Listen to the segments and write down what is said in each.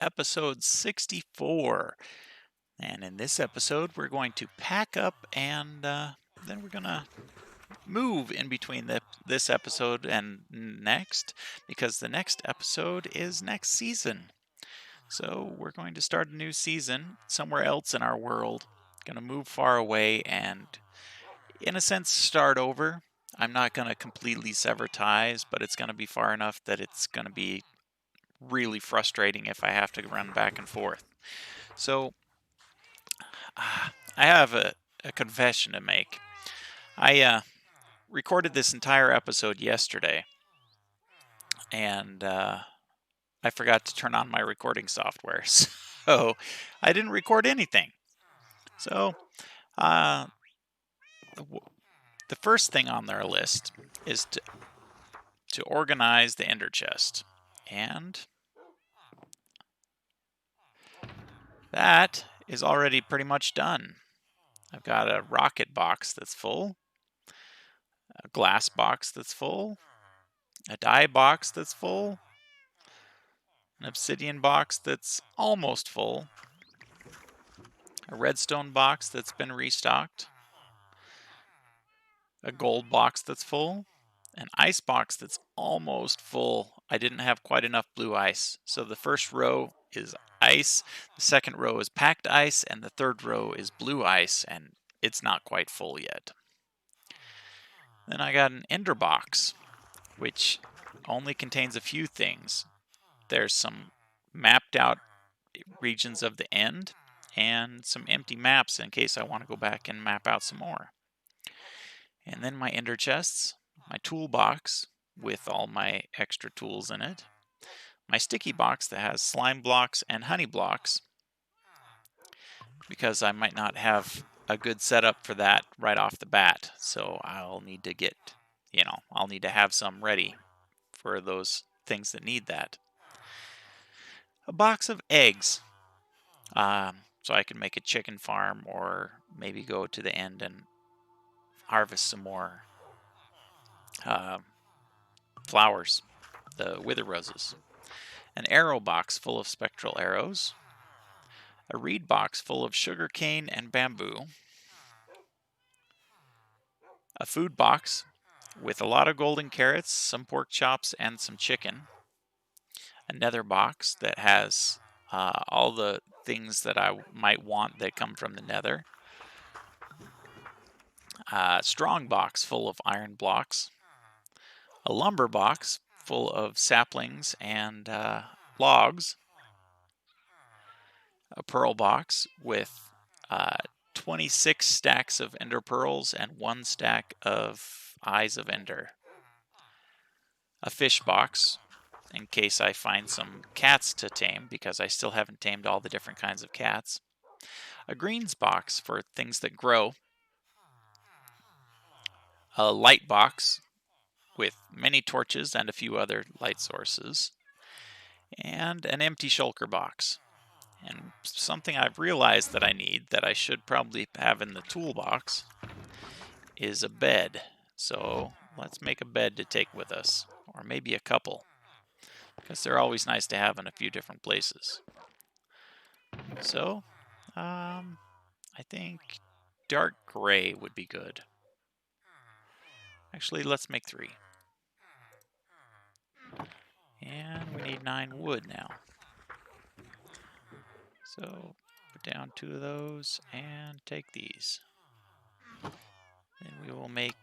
episode 64. And in this episode, we're going to pack up and then we're going to move in between this episode and next because the next episode is next season. So we're going to start a new season somewhere else in our world. Going to move far away and, in a sense, start over. I'm not going to completely sever ties, but it's going to be far enough that it's going to be really frustrating if I have to run back and forth. So I have a confession to make. I recorded this entire episode yesterday, and I forgot to turn on my recording software, so I didn't record anything. So uh, the first thing on their list is to organize the ender chest, and that is already pretty much done. I've got a rocket box that's full, a glass box that's full, a dye box that's full, an obsidian box that's almost full, a redstone box that's been restocked, a gold box that's full, an ice box that's almost full. I didn't have quite enough blue ice. So the first row is ice, the second row is packed ice, and the third row is blue ice, and it's not quite full yet. Then I got an ender box, which only contains a few things. There's some mapped out regions of the end and some empty maps in case I want to go back and map out some more. And then my ender chests, my toolbox with all my extra tools in it, my sticky box that has slime blocks and honey blocks, because I might not have a good setup for that right off the bat. So I'll need to I'll need to have some ready for those things that need that. A box of eggs, so I can make a chicken farm or maybe go to the end and harvest some more flowers, the wither roses. An arrow box full of spectral arrows. A reed box full of sugar cane and bamboo. A food box with a lot of golden carrots, some pork chops, and some chicken. A nether box that has all the things that I might want that come from the nether. A strong box full of iron blocks. A lumber box full of saplings and logs. A pearl box with 26 stacks of ender pearls and 1 stack of eyes of ender. A fish box in case I find some cats to tame, because I still haven't tamed all the different kinds of cats. A greens box for things that grow. A light box with many torches and a few other light sources. And an empty shulker box. And something I've realized that I need, that I should probably have in the toolbox, is a bed. So let's make a bed to take with us, or maybe a couple, because they're always nice to have in a few different places. So I think dark gray would be good. Actually, let's make 3. And we need 9 wood now. So put down 2 of those and take these. Then we will make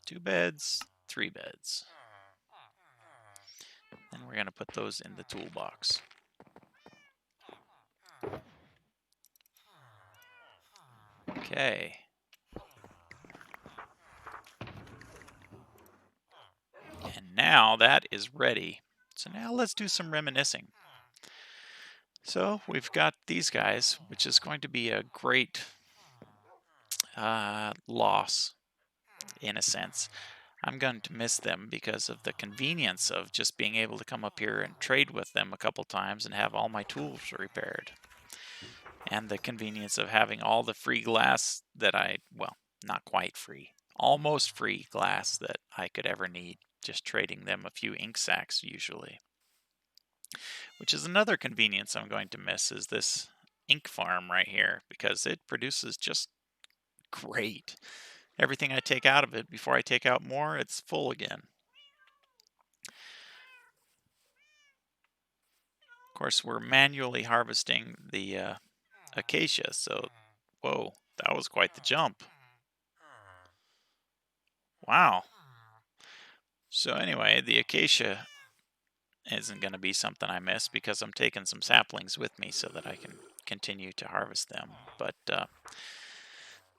2 beds, 3 beds. Then we're going to put those in the toolbox. Okay. And now that is ready. So now let's do some reminiscing. So we've got these guys, which is going to be a great loss, in a sense. I'm going to miss them because of the convenience of just being able to come up here and trade with them a couple times and have all my tools repaired. And the convenience of having all the free glass that not quite free, almost free glass that I could ever need, just trading them a few ink sacks usually. Which is another convenience I'm going to miss, is this ink farm right here, because it produces just great. Everything I take out of it, before I take out more, it's full again. Of course, we're manually harvesting the acacia, so whoa, that was quite the jump. Wow. So anyway, the acacia isn't going to be something I miss because I'm taking some saplings with me so that I can continue to harvest them. But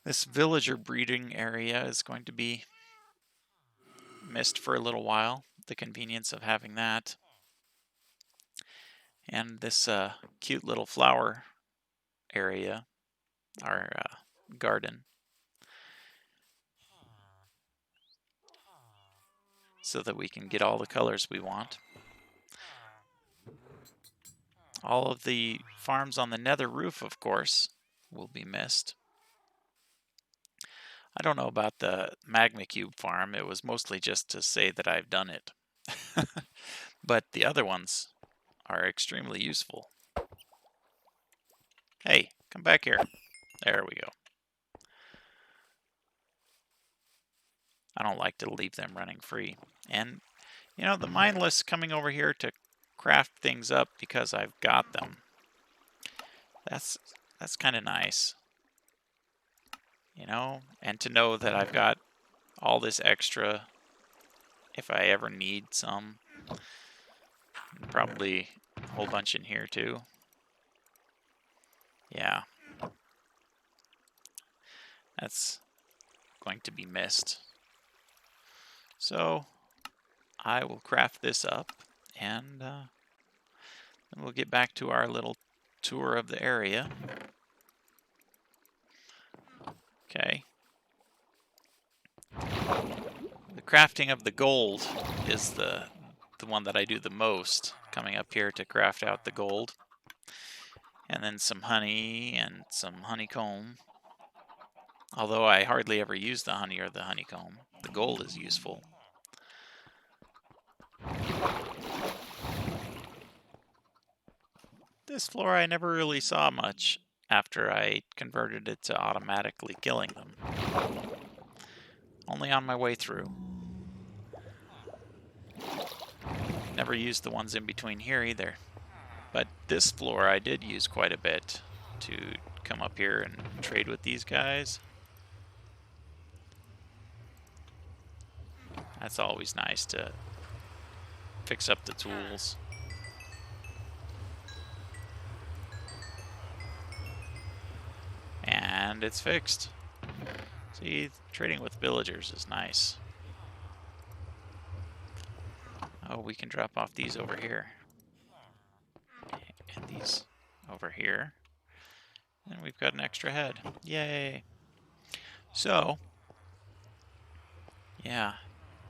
this villager breeding area is going to be missed for a little while, the convenience of having that. And this cute little flower area, our garden, so that we can get all the colors we want. All of the farms on the nether roof, of course, will be missed. I don't know about the magma cube farm. It was mostly just to say that I've done it. But the other ones are extremely useful. Hey, come back here. There we go. I don't like to leave them running free. And, you know, the mindless coming over here to craft things up because I've got them. That's kind of nice. You know, and to know that I've got all this extra if I ever need some. Probably a whole bunch in here too. Yeah. That's going to be missed. So I will craft this up, and then we'll get back to our little tour of the area. Okay. The crafting of the gold is the one that I do the most, coming up here to craft out the gold. And then some honey and some honeycomb. Although I hardly ever use the honey or the honeycomb, the gold is useful. This floor I never really saw much after I converted it to automatically killing them. Only on my way through. Never used the ones in between here either. But this floor I did use quite a bit to come up here and trade with these guys. That's always nice to fix up the tools. And it's fixed. See, trading with villagers is nice. Oh, we can drop off these over here. And these over here. And we've got an extra head. Yay! So, yeah.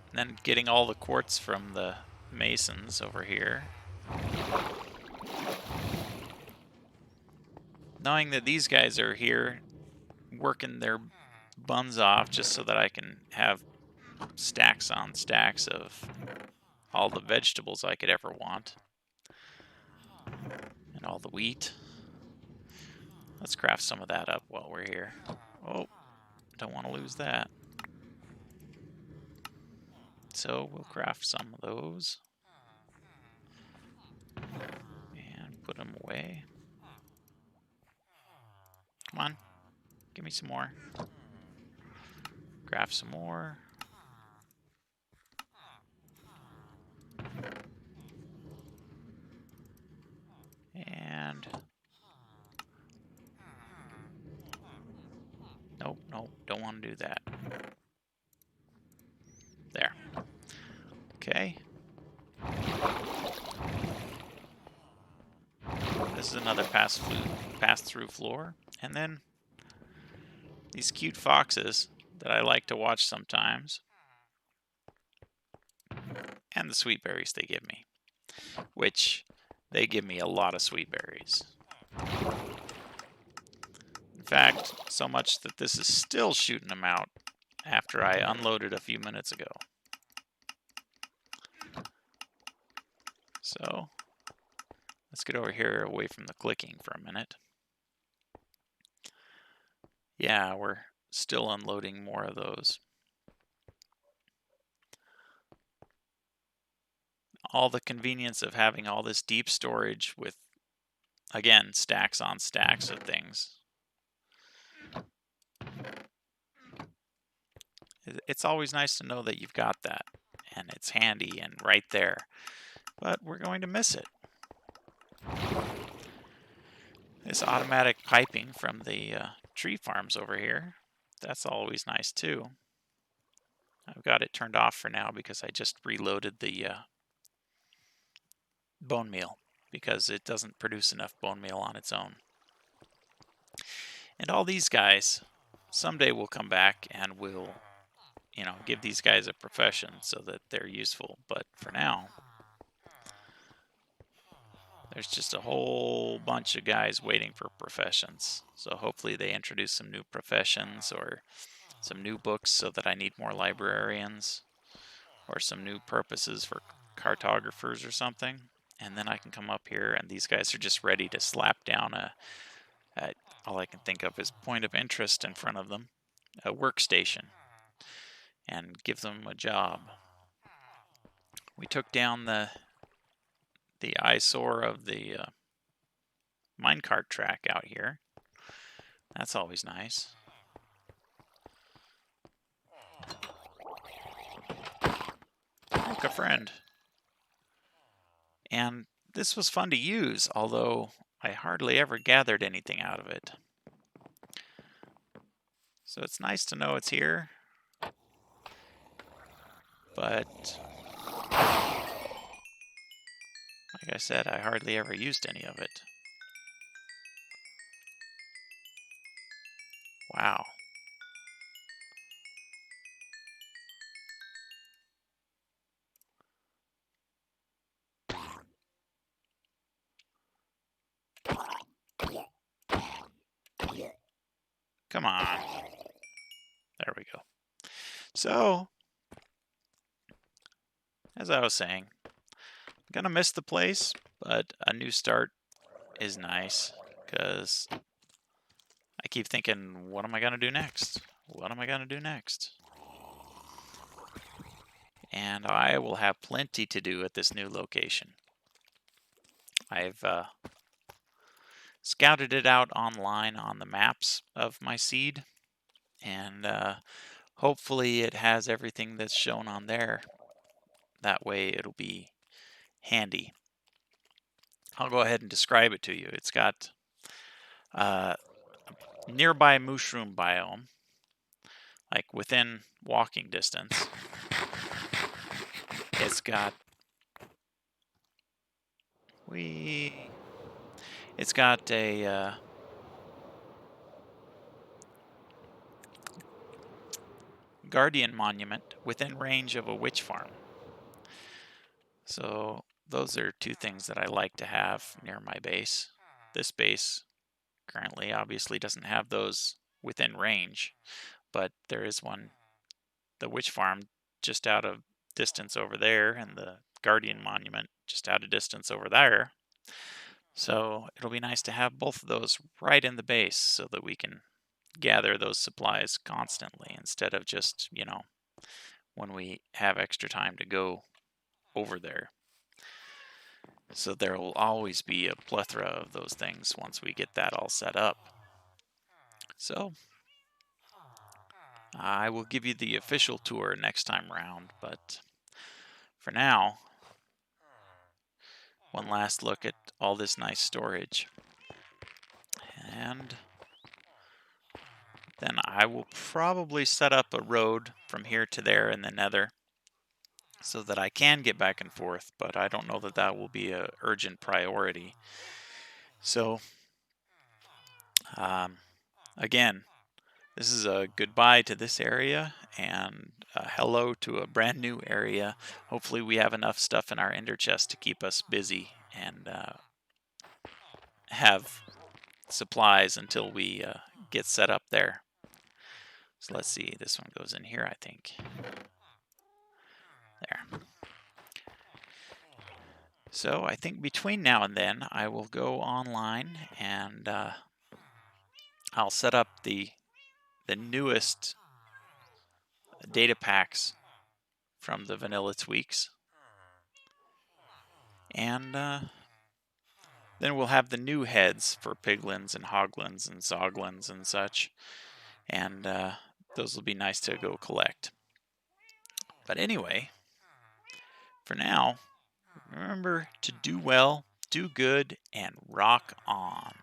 And then getting all the quartz from the masons over here. Knowing that these guys are here working their buns off just so that I can have stacks on stacks of all the vegetables I could ever want. And all the wheat. Let's craft some of that up while we're here. Oh, don't want to lose that. So we'll craft some of those. And put them away. Come on. Give me some more. Craft some more. And nope, don't want to do that. There. Okay. This is another pass-through floor. And then these cute foxes that I like to watch sometimes. And the sweet berries they give me. Which, they give me a lot of sweet berries. In fact, so much that this is still shooting them out after I unloaded a few minutes ago. So, Let's get over here away from the clicking for a minute. Yeah, we're still unloading more of those. All the convenience of having all this deep storage with, again, stacks on stacks of things. It's always nice to know that you've got that, and it's handy and right there, but we're going to miss it. This automatic piping from the tree farms over here, that's always nice too. I've got it turned off for now because I just reloaded the bone meal because it doesn't produce enough bone meal on its own. And all these guys, someday will come back and we'll, give these guys a profession so that they're useful. But for now, there's just a whole bunch of guys waiting for professions. So hopefully they introduce some new professions or some new books so that I need more librarians or some new purposes for cartographers or something. And then I can come up here and these guys are just ready to slap down all I can think of is point of interest in front of them, a workstation, and give them a job. We took down the eyesore of the minecart track out here. That's always nice. Look, a friend. And this was fun to use, although I hardly ever gathered anything out of it. So it's nice to know it's here, but like I said, I hardly ever used any of it. Wow. Come on. There we go. So, as I was saying, I'm gonna miss the place, but a new start is nice because I keep thinking, what am I gonna do next? What am I gonna do next? And I will have plenty to do at this new location. I've scouted it out online on the maps of my seed, and hopefully it has everything that's shown on there. That way it'll be handy. I'll go ahead and describe it to you. It's got a nearby mushroom biome, like within walking distance. It's got a guardian monument within range of a witch farm. So those are two things that I like to have near my base. This base currently obviously doesn't have those within range, but there is one, the witch farm, just out of distance over there, and the guardian monument just out of distance over there. So it'll be nice to have both of those right in the base so that we can gather those supplies constantly instead of just, when we have extra time to go over there. So there will always be a plethora of those things once we get that all set up. So I will give you the official tour next time round, but for now, one last look at all this nice storage. And then I will probably set up a road from here to there in the nether so that I can get back and forth, but I don't know that that will be an urgent priority. So, again, this is a goodbye to this area and a hello to a brand new area. Hopefully we have enough stuff in our ender chest to keep us busy and have supplies until we get set up there. So let's see, this one goes in here, I think. There. So I think between now and then, I will go online and I'll set up the newest data packs from the vanilla tweaks, and then we'll have the new heads for piglins and hoglins and zoglins and such, and those will be nice to go collect. But anyway, for now, remember to do well, do good, and rock on.